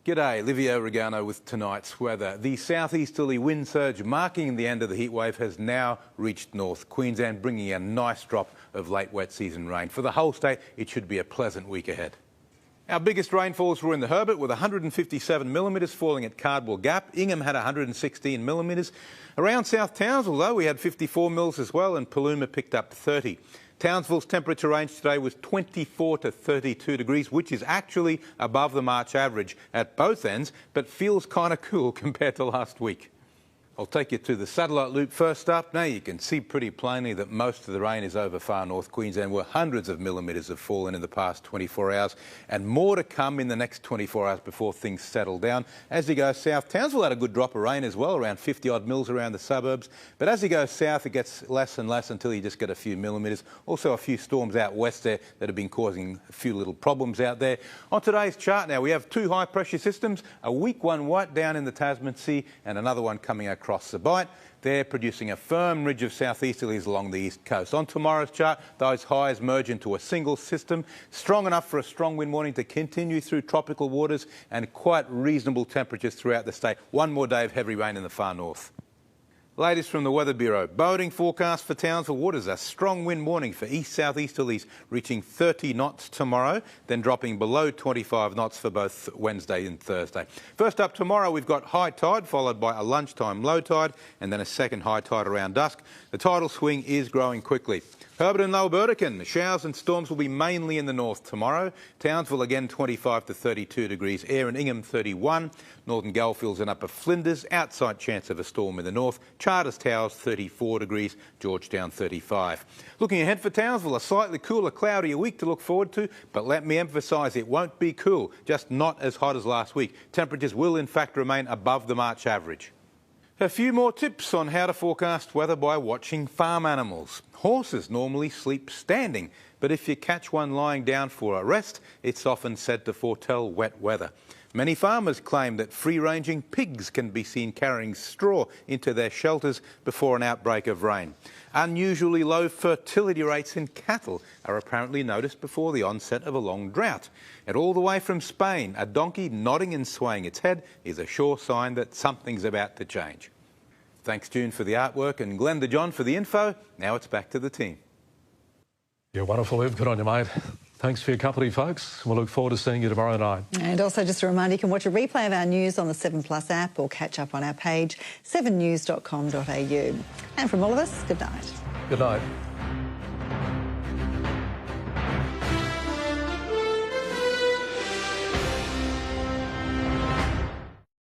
G'day, Livio Regano with tonight's weather. The southeasterly wind surge marking the end of the heatwave has now reached North Queensland, bringing a nice drop of late wet season rain. For the whole state, it should be a pleasant week ahead. Our biggest rainfalls were in the Herbert with 157 millimetres falling at Cardwell Gap. Ingham had 116 millimetres. Around South Townsville, though, we had 54 mils as well, and Paluma picked up 30. Townsville's temperature range today was 24 to 32 degrees, which is actually above the March average at both ends, but feels kind of cool compared to last week. I'll take you to the satellite loop first up. Now you can see pretty plainly that most of the rain is over far north Queensland, where hundreds of millimetres have fallen in the past 24 hours and more to come in the next 24 hours before things settle down. As you go south, Townsville had a good drop of rain as well, around 50 odd mils around the suburbs. But as you go south, it gets less and less until you just get a few millimetres. Also a few storms out west there that have been causing a few little problems out there. On today's chart now, we have two high pressure systems, a weak one right down in the Tasman Sea and another one coming across the Bight. They're producing a firm ridge of southeasterlies along the east coast. On tomorrow's chart, those highs merge into a single system, strong enough for a strong wind warning to continue through tropical waters and quite reasonable temperatures throughout the state. One more day of heavy rain in the far north. Latest from the Weather Bureau. Boating forecast for Townsville waters. A strong wind warning for east-southeasterlies reaching 30 knots tomorrow, then dropping below 25 knots for both Wednesday and Thursday. First up tomorrow, we've got high tide, followed by a lunchtime low tide, and then a second high tide around dusk. The tidal swing is growing quickly. Herbert and Lower Burdekin, showers and storms will be mainly in the north tomorrow. Townsville again 25 to 32 degrees. Ayr and Ingham 31. Northern Goldfields and Upper Flinders. Outside chance of a storm in the north. Charters Towers 34 degrees. Georgetown 35. Looking ahead for Townsville, a slightly cooler, cloudier week to look forward to. But let me emphasise, it won't be cool, just not as hot as last week. Temperatures will in fact remain above the March average. A few more tips on how to forecast weather by watching farm animals. Horses normally sleep standing, but if you catch one lying down for a rest, it's often said to foretell wet weather. Many farmers claim that free-ranging pigs can be seen carrying straw into their shelters before an outbreak of rain. Unusually low fertility rates in cattle are apparently noticed before the onset of a long drought. And all the way from Spain, a donkey nodding and swaying its head is a sure sign that something's about to change. Thanks, June, for the artwork and Glenn DeJohn for the info. Now it's back to the team. You're wonderful, Liv. Good on you, mate. Thanks for your company, folks. We'll look forward to seeing you tomorrow night. And also just a reminder, you can watch a replay of our news on the 7plus app or catch up on our page, 7news.com.au. And from all of us, good night. Good night.